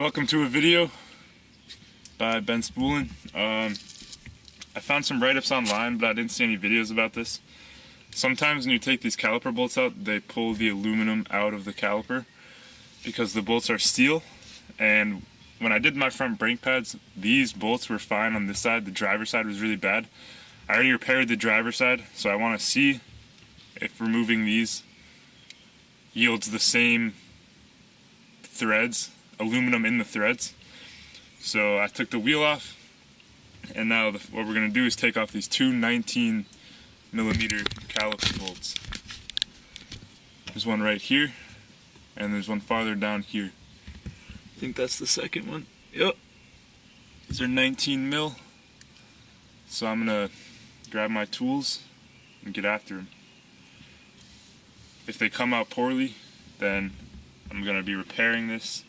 Welcome to a video by Ben Spoolin. I found some write-ups online, but I didn't see any videos about this. Sometimes when you take these caliper bolts out, they pull the aluminum out of the caliper because the bolts are steel. And when I did my front brake pads, these bolts were fine on this side. The driver's side was really bad. I already repaired the driver's side, so I want to see if removing these yields the same threads, aluminum in the threads. So I took the wheel off, and now what we're going to do is take off these two 19mm caliper bolts. There's one right here, and there's one farther down here. I think that's the second one. Yep. These are 19mm. So I'm going to grab my tools and get after them. If they come out poorly, then I'm going to be repairing this,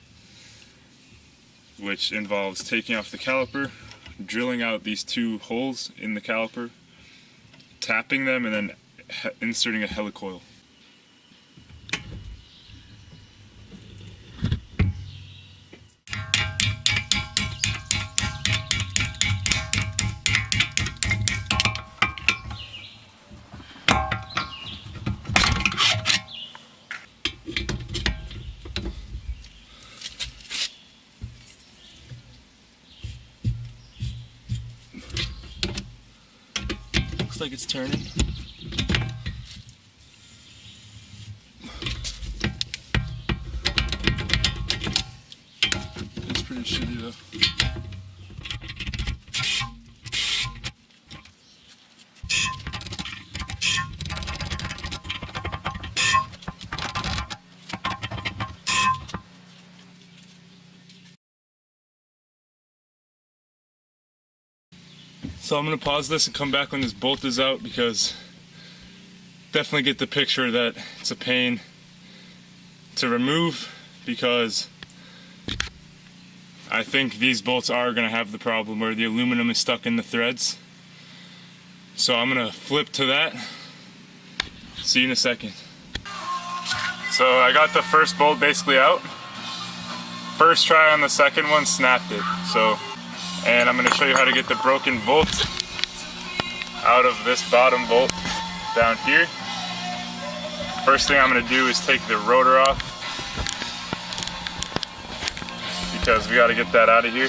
which involves taking off the caliper, drilling out these two holes in the caliper, tapping them, and then inserting a helicoil. Looks like it's turning. It's pretty shitty though. So I'm going to pause this and come back when this bolt is out, because definitely get the picture that it's a pain to remove, because I think these bolts are going to have the problem where the aluminum is stuck in the threads. So I'm going to flip to that. See you in a second. So I got the first bolt basically out. First try on the second one, snapped it. And I'm going to show you how to get the broken bolt out of this bottom bolt down here. First thing I'm going to do is take the rotor off, because we got to get that out of here.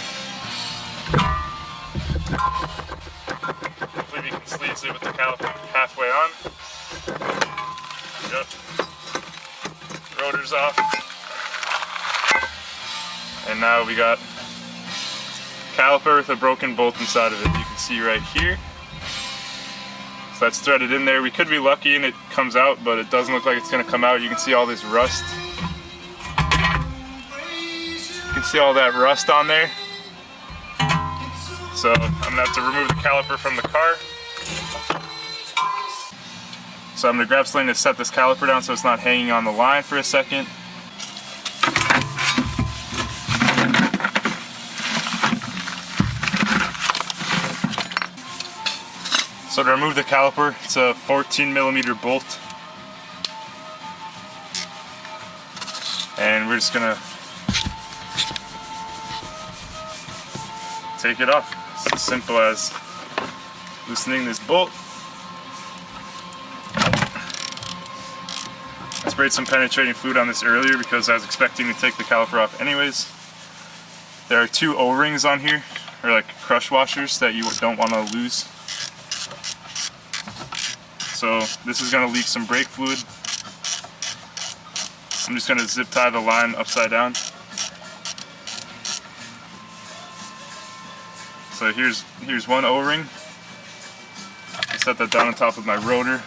Hopefully we can sleeve it with the caliper halfway on. Yep. Rotor's off. And now we got caliper with a broken bolt inside of it. You can see right here. So that's threaded in there. We could be lucky and it comes out, but it doesn't look like it's going to come out. You can see all this rust. You can see all that rust on there. So I'm going to have to remove the caliper from the car. So I'm going to grab something to set this caliper down so it's not hanging on the line for a second. So to remove the caliper, it's a 14mm bolt, and we're just gonna take it off. It's as simple as loosening this bolt. I sprayed some penetrating fluid on this earlier because I was expecting to take the caliper off anyways. There are two O-rings on here, or like crush washers, that you don't want to lose. So this is going to leak some brake fluid. I'm just going to zip tie the line upside down. So here's one O-ring. I set that down on top of my rotor.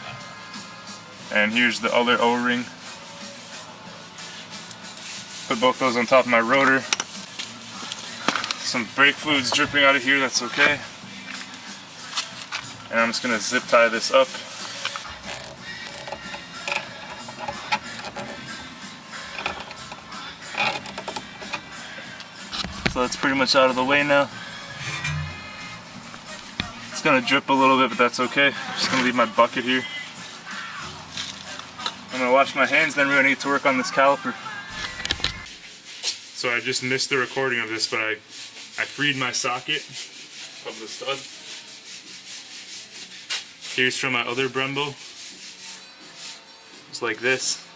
And here's the other O-ring. Put both those on top of my rotor. Some brake fluid's dripping out of here, that's okay. And I'm just going to zip tie this up. So it's pretty much out of the way now. It's gonna drip a little bit, but that's okay. I'm just gonna leave my bucket here. I'm gonna wash my hands, then we're gonna get to work on this caliper. So I just missed the recording of this, but I freed my socket of the stud. Here's from my other Brembo. It's like this.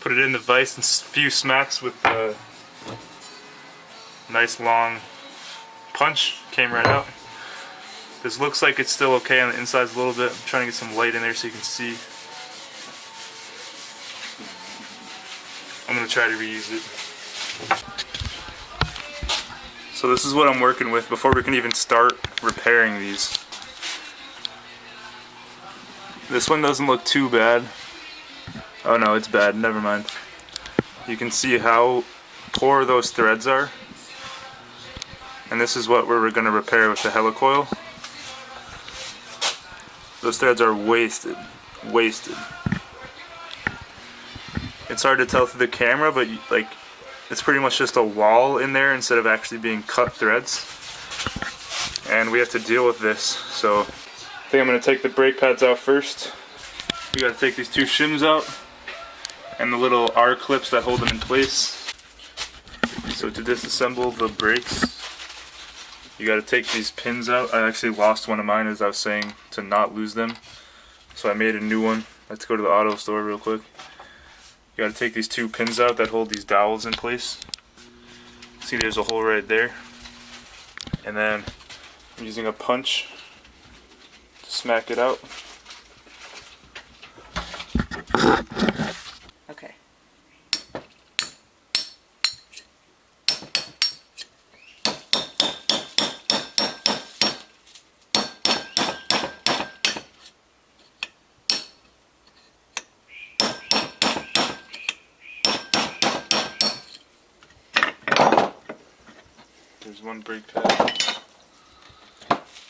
Put it in the vise and a few smacks with a nice long punch. Came right out. This looks like it's still okay on the inside a little bit. I'm trying to get some light in there so you can see. I'm going to try to reuse it. So this is what I'm working with before we can even start repairing these. This one doesn't look too bad. Oh no, it's bad. Never mind. You can see how poor those threads are. And this is what we're going to repair with the helicoil. Those threads are wasted. Wasted. It's hard to tell through the camera, but like it's pretty much just a wall in there instead of actually being cut threads. And we have to deal with this. So I think I'm going to take the brake pads out first. We got to take these two shims out and the little R clips that hold them in place. So to disassemble the brakes, you got to take these pins out. I actually lost one of mine, as I was saying, to not lose them. So I made a new one. Let's go to the auto store real quick. You got to take these two pins out that hold these dowels in place. See, there's a hole right there. And then I'm using a punch to smack it out. Okay. There's one brake pad.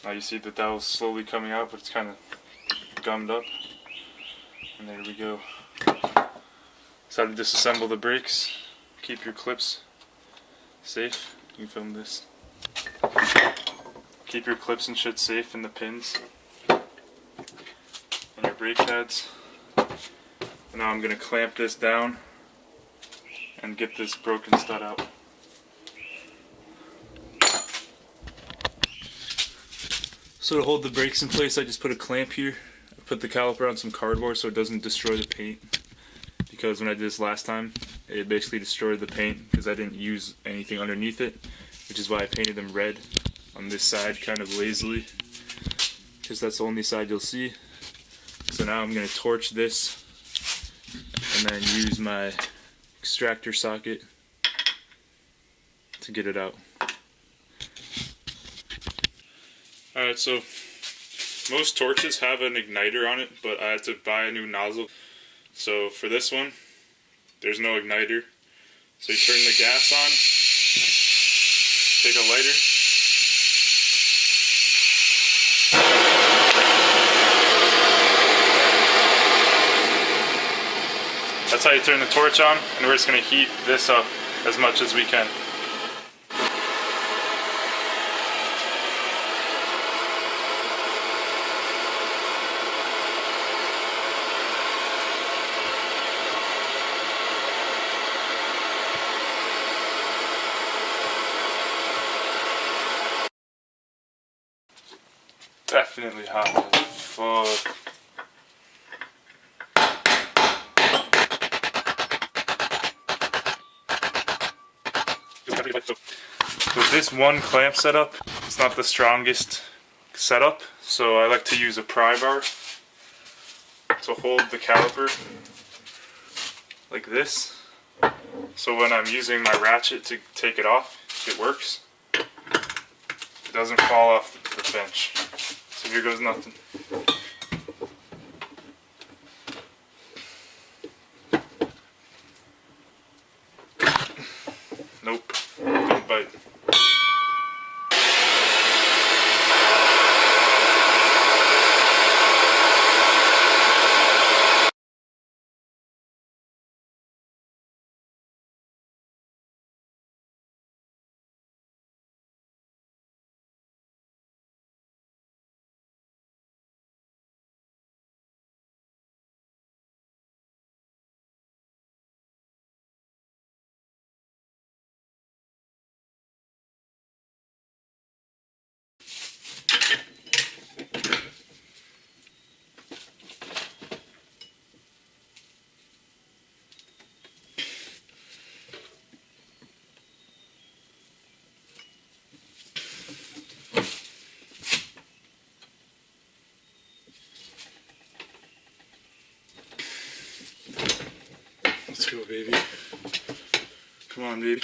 Now you see the dowel's slowly coming out, but it's kind of gummed up. And there we go. So to disassemble the brakes, keep your clips safe. You can film this. Keep your clips and shit safe in the pins and your brake pads. And now I'm going to clamp this down and get this broken stud out. So to hold the brakes in place, I just put a clamp here. I put the caliper on some cardboard so it doesn't destroy the paint. Because when I did this last time, it basically destroyed the paint because I didn't use anything underneath it. Which is why I painted them red on this side kind of lazily. Because that's the only side you'll see. So now I'm going to torch this and then use my extractor socket to get it out. Alright, so most torches have an igniter on it, but I had to buy a new nozzle. So for this one, there's no igniter. So you turn the gas on, take a lighter, that's how you turn the torch on, and we're just going to heat this up as much as we can. Definitely hot as fuck. With this one clamp setup, it's not the strongest setup, so I like to use a pry bar to hold the caliper like this. So when I'm using my ratchet to take it off, it works. It doesn't fall off the bench. So here goes nothing. Nope, don't bite. on, baby.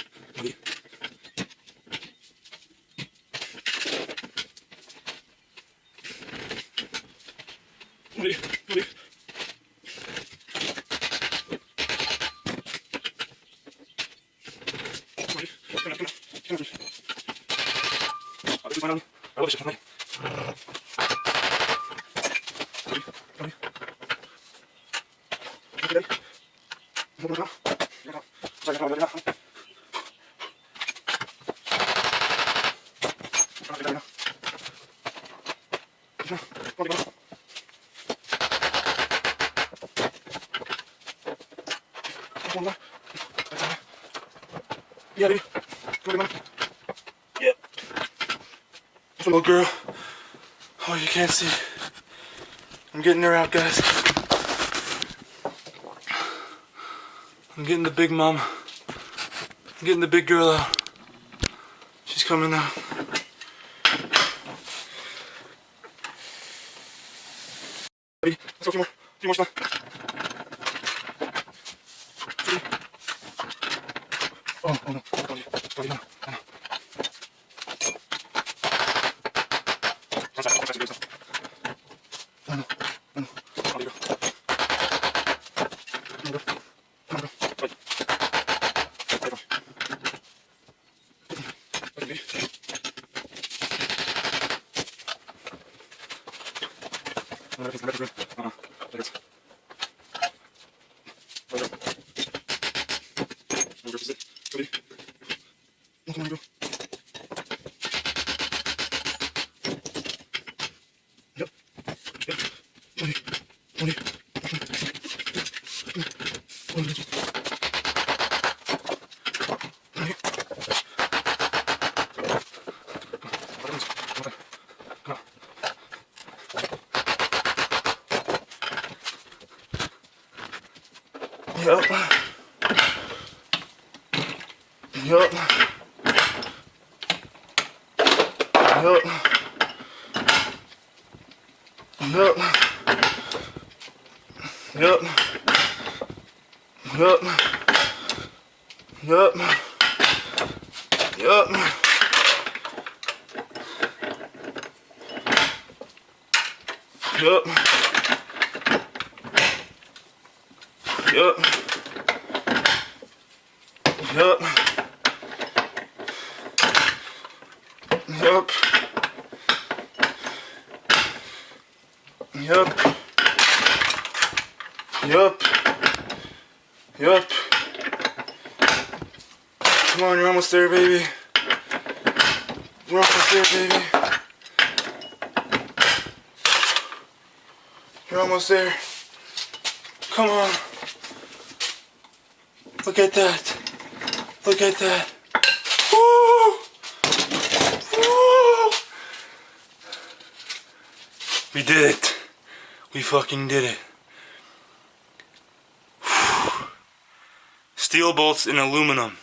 Yeah, baby. Come on, yeah. Little girl. Oh, you can't see. I'm getting her out, guys. I'm getting the big mom. I'm getting the big girl out. She's coming out. Let's go a few more spots. Oh no. Oh, no. Yup. Yup. Yup. Yup. Yup. Yup. Yup. Yup. Yup. Yup. Yup. Yup. Yup. Yup. Yup. Come on, you're almost there, baby. We're almost there, baby. You're almost there. Come on. Look at that. Look at that. Woo! Woo! We did it. We fucking did it. Steel bolts in aluminum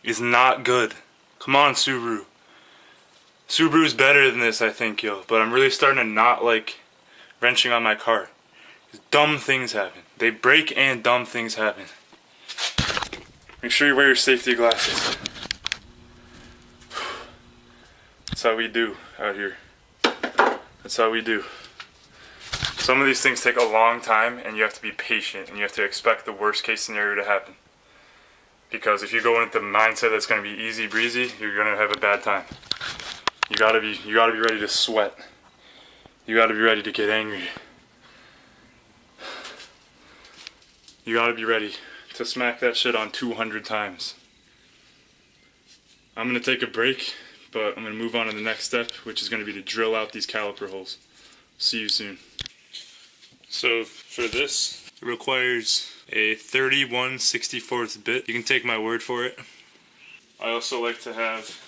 is not good. Come on, Subaru. Subaru's better than this, I think, yo. But I'm really starting to not like wrenching on my car. Dumb things happen. They break and dumb things happen. Make sure you wear your safety glasses. That's how we do out here. That's how we do. Some of these things take a long time and you have to be patient and you have to expect the worst case scenario to happen. Because if you go in with the mindset that's going to be easy breezy, you're going to have a bad time. You gotta be ready to sweat. You gotta be ready to get angry. You gotta be ready to smack that shit on 200 times. I'm gonna take a break, but I'm gonna move on to the next step, which is gonna be to drill out these caliper holes. See you soon. So for this, it requires a 31/64 bit. You can take my word for it. I also like to have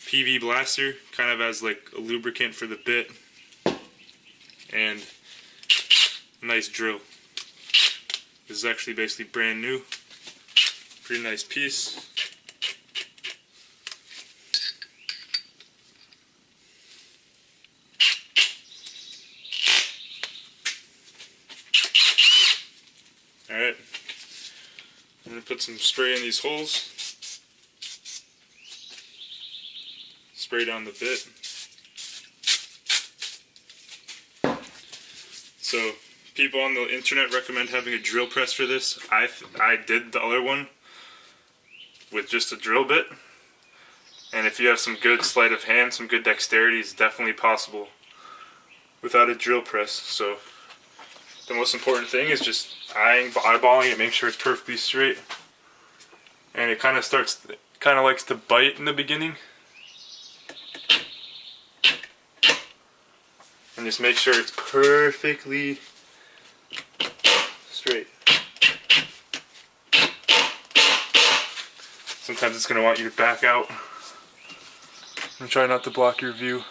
PV blaster, kind of as like a lubricant for the bit, and a nice drill. This is actually basically brand new. Pretty nice piece. Alright. I'm going to put some spray in these holes. Spray down the bit. So people on the internet recommend having a drill press for this. I did the other one with just a drill bit. And if you have some good sleight of hand, some good dexterity, it's definitely possible without a drill press. So the most important thing is just eyeballing it, make sure it's perfectly straight. And it kind of likes to bite in the beginning. And just make sure it's perfectly straight. Sometimes it's going to want you to back out and try not to block your view.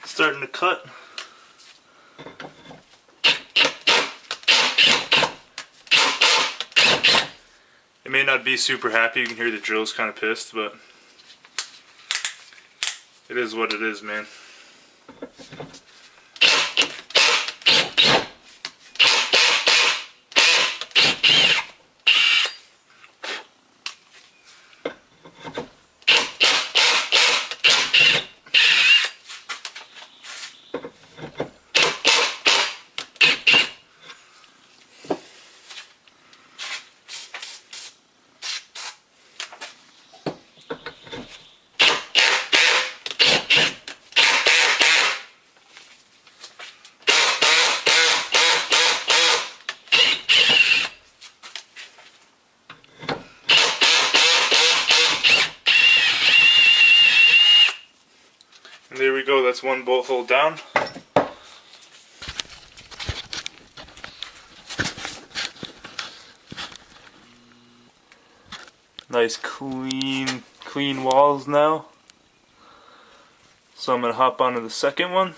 Starting to cut. It may not be super happy, you can hear the drill's kind of pissed, but it is what it is, man. And there we go, that's one bolt hole down. Nice clean walls now. So I'm going to hop onto the second one.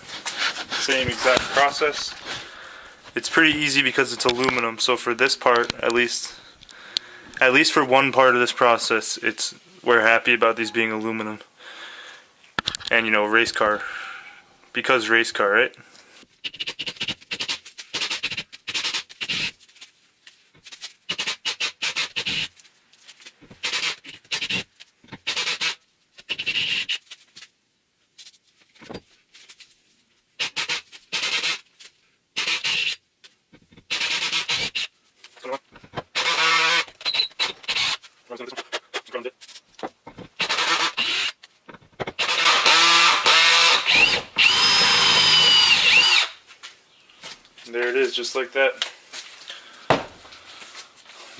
Same exact process. It's pretty easy because it's aluminum, so for this part, at least for one part of this process, we're happy about these being aluminum. And you know, race car, because race car, right? There it is, just like that.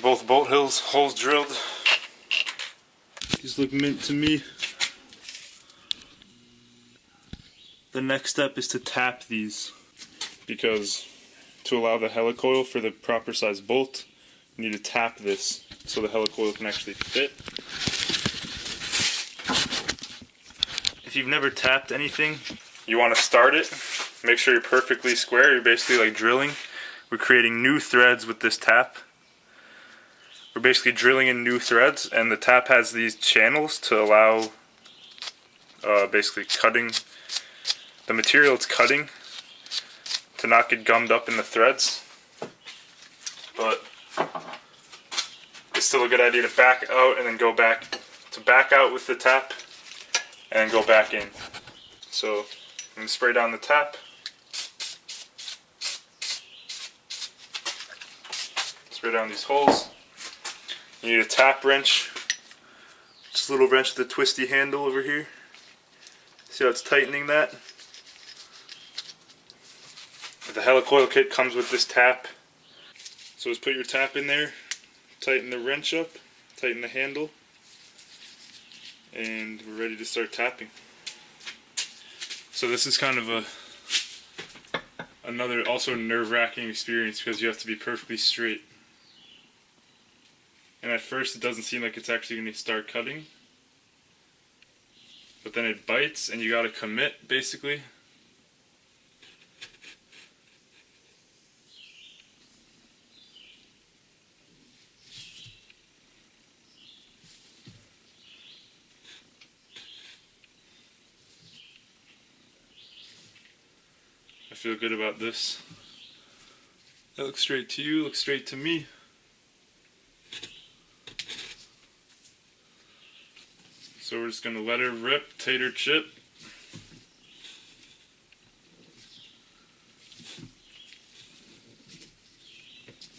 Both bolt holes drilled. These look mint to me. The next step is to tap these, because to allow the helicoil for the proper size bolt, you need to tap this so the helicoil can actually fit. If you've never tapped anything, you want to start it. Make sure you're perfectly square. You're basically like drilling. We're creating new threads with this tap. We're basically drilling in new threads, and the tap has these channels to allow basically cutting the material it's cutting to not get gummed up in the threads. But it's still a good idea to back out and then go back, to back out with the tap and then go back in. So I'm going to spray down the tap. Spray down these holes. You need a tap wrench. Just a little wrench with a twisty handle over here. See how it's tightening that? The helicoil kit comes with this tap. So just put your tap in there, tighten the wrench up, tighten the handle, and we're ready to start tapping. So this is kind of another also nerve-wracking experience because you have to be perfectly straight. And at first it doesn't seem like it's actually going to start cutting. But then it bites and you got to commit, basically. feel good about this. That looks straight to you, looks straight to me. So we're just going to let her rip, tater chip.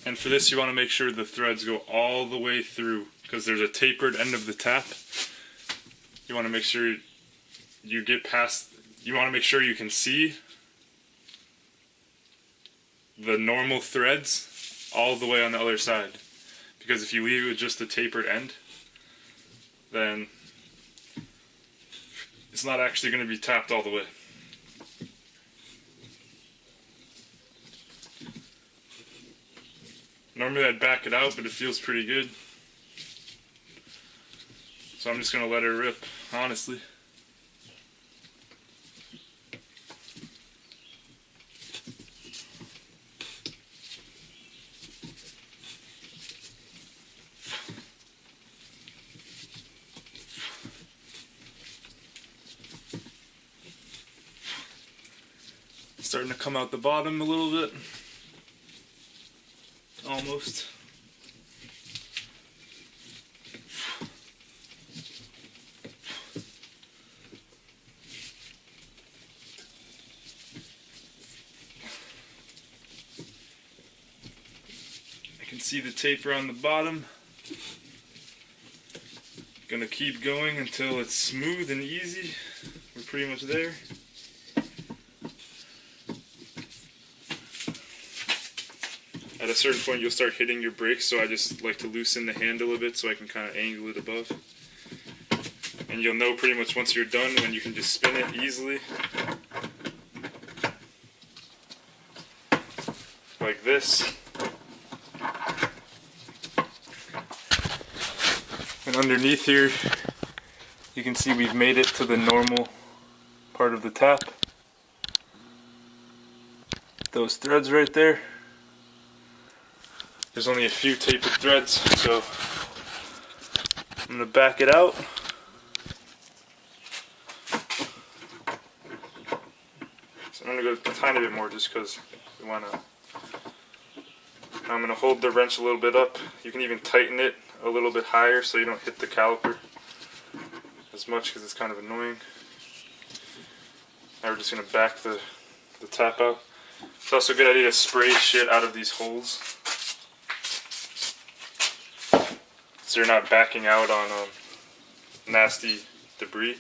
And for this you want to make sure the threads go all the way through, because there's a tapered end of the tap. You want to make sure you get past, you want to make sure you can see the normal threads all the way on the other side. Because if you leave it with just the tapered end, then it's not actually going to be tapped all the way. Normally I'd back it out, but it feels pretty good. So I'm just going to let her rip, honestly. Starting to come out the bottom a little bit. Almost. I can see the taper on the bottom. Gonna keep going until it's smooth and easy. We're pretty much there. At a certain point you'll start hitting your brakes, so I just like to loosen the handle a bit so I can kind of angle it above. And you'll know pretty much once you're done when you can just spin it easily. Like this. And underneath here you can see we've made it to the normal part of the tap. Those threads right there. There's only a few tapered threads, so I'm going to back it out. So I'm going to go a tiny bit more just because we want to. I'm going to hold the wrench a little bit up. You can even tighten it a little bit higher so you don't hit the caliper as much because it's kind of annoying. Now we're just going to back the tap out. It's also a good idea to spray shit out of these holes, so you're not backing out on nasty debris.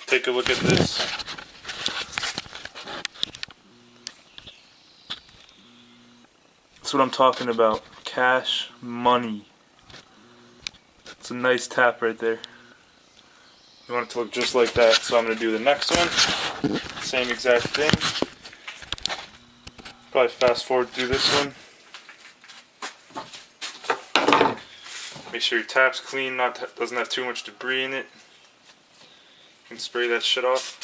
Take a look at this. That's what I'm talking about. Cash money. It's a nice tap right there. You want it to look just like that, so I'm going to do the next one. Same exact thing. Probably fast forward through this one. Make sure your tap's clean, doesn't have too much debris in it. You can spray that shit off.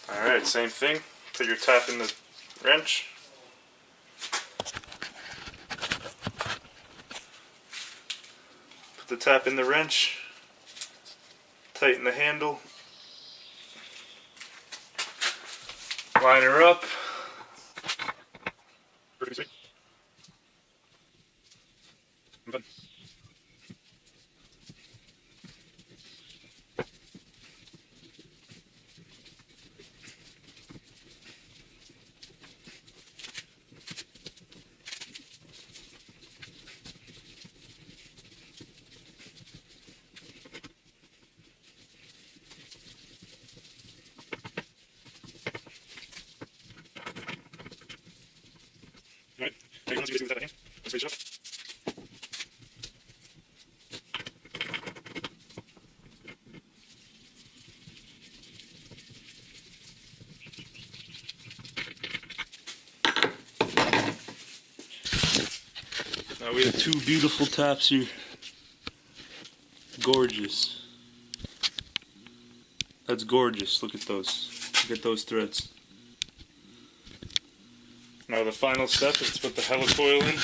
Alright, same thing. Put your tap in the wrench. Put the tap in the wrench. Tighten the handle. Line her up. Pretty sweet. Fun. Alright, take once you basically with that again. Let's finish it up. We have two beautiful taps here. Gorgeous. That's gorgeous. Look at those. Look at those threads. Now the final step is to put the helicoil in.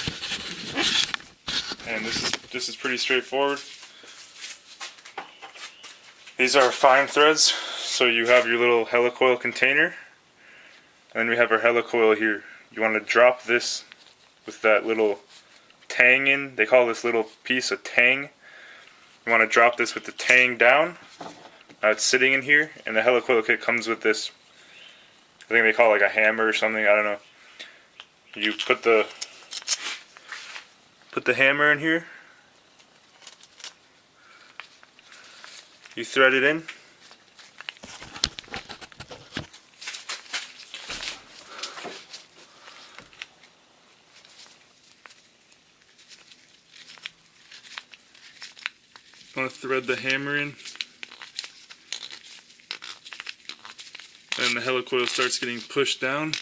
And this is pretty straightforward. These are fine threads. So you have your little helicoil container. And then we have our helicoil here. You want to drop this with that little tang in. They call this little piece a tang. You want to drop this with the tang down. It's sitting in here, and the helicoil kit comes with this, I think they call it like a hammer or something, I don't know. You put the hammer in here, you thread it in, you want to thread the hammer in. And the helicoil starts getting pushed down.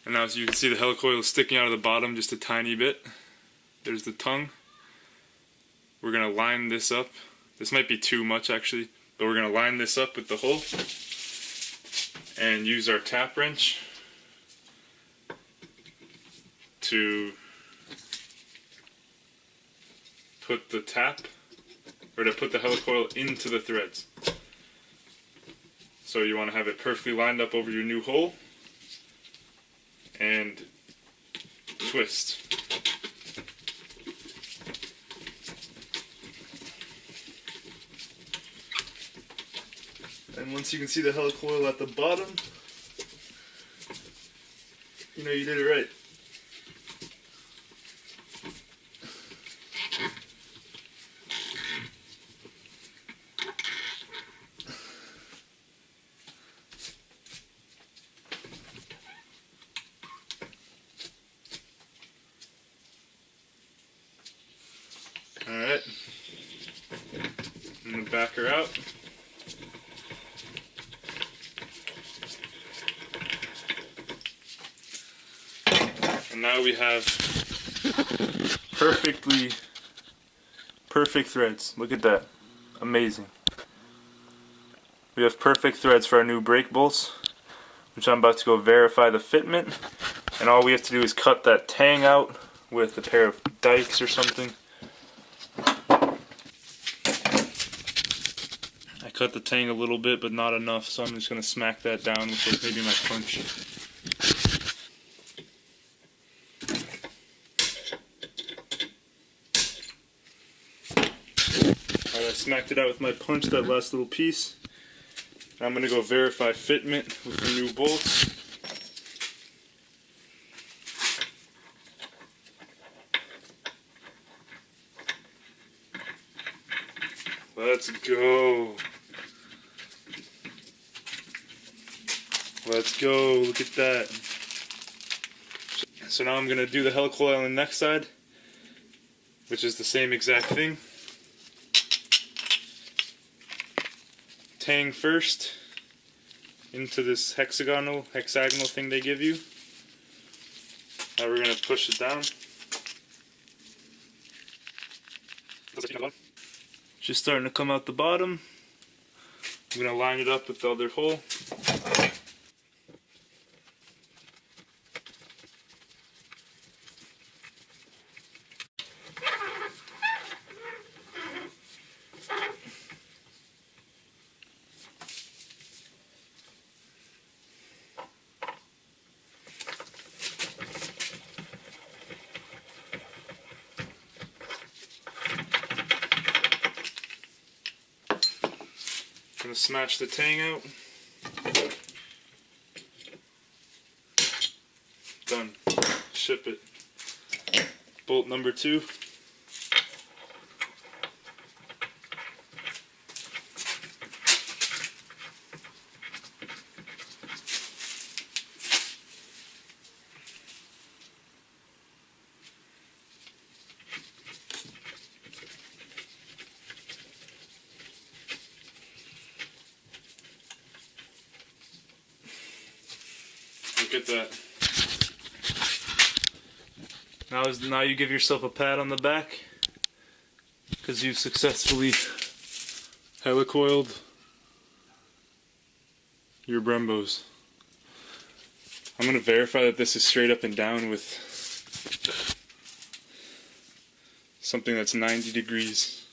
And now as you can see, the helicoil is sticking out of the bottom just a tiny bit. There's the tongue. We're going to line this up. This might be too much actually, but we're going to line this up with the hole and use our tap wrench to put the tap, or to put the helicoil into the threads. So you want to have it perfectly lined up over your new hole and twist. And once you can see the helicoil at the bottom, you know you did it right. Alright, I'm going to back her out. And now we have perfect threads. Look at that. Amazing. We have perfect threads for our new brake bolts, which I'm about to go verify the fitment. And all we have to do is cut that tang out with a pair of dikes or something. I cut the tang a little bit, but not enough, so I'm just going to smack that down with maybe my punch. Alright, I smacked it out with my punch, that last little piece. I'm going to go verify fitment with the new bolts. Let's go. Let's go. Look at that. So now I'm going to do the helicoil on the next side, which is the same exact thing. Tang first into this hexagonal thing they give you. Now we're going to push it down. Just starting to come out the bottom. I'm going to line it up with the other hole. Gonna smash the tang out. Done. Ship it. Bolt number 2. Look at that. Now you give yourself a pat on the back because you've successfully helicoiled your Brembos. I'm going to verify that this is straight up and down with something that's 90 degrees.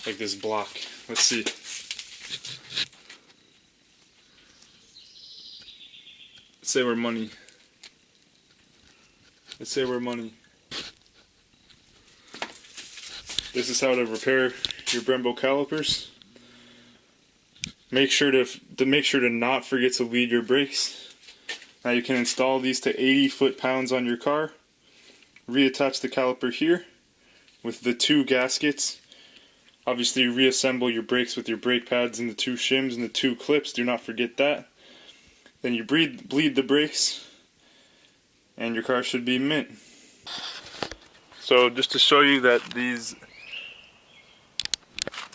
Like this block. Let's see. Let's say we're money. Let's say we're money. This is how to repair your Brembo calipers. Make sure to not forget to lead your brakes. Now you can install these to 80 foot-pounds on your car. Reattach the caliper here with the 2 gaskets. Obviously reassemble your brakes with your brake pads and the 2 shims and the 2 clips. Do not forget that. Then you bleed the brakes and your car should be mint. So just to show you that these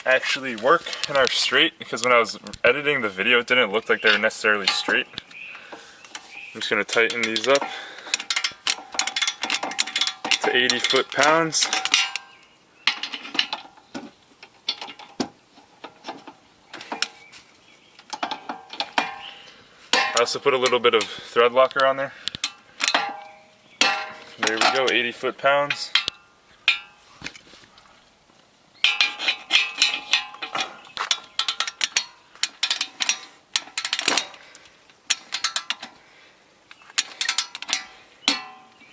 actually work and are straight, because when I was editing the video it didn't look like they were necessarily straight. I'm just going to tighten these up to 80 foot-pounds. I also put a little bit of thread locker on there. There we go, 80 foot-pounds.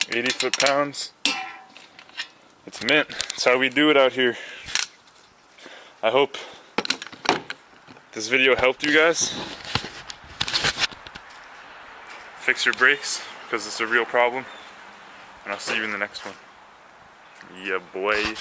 £80 It's mint. That's how we do it out here. I hope this video helped you guys fix your brakes, because it's a real problem. And I'll see you in the next one. Yeah, boy.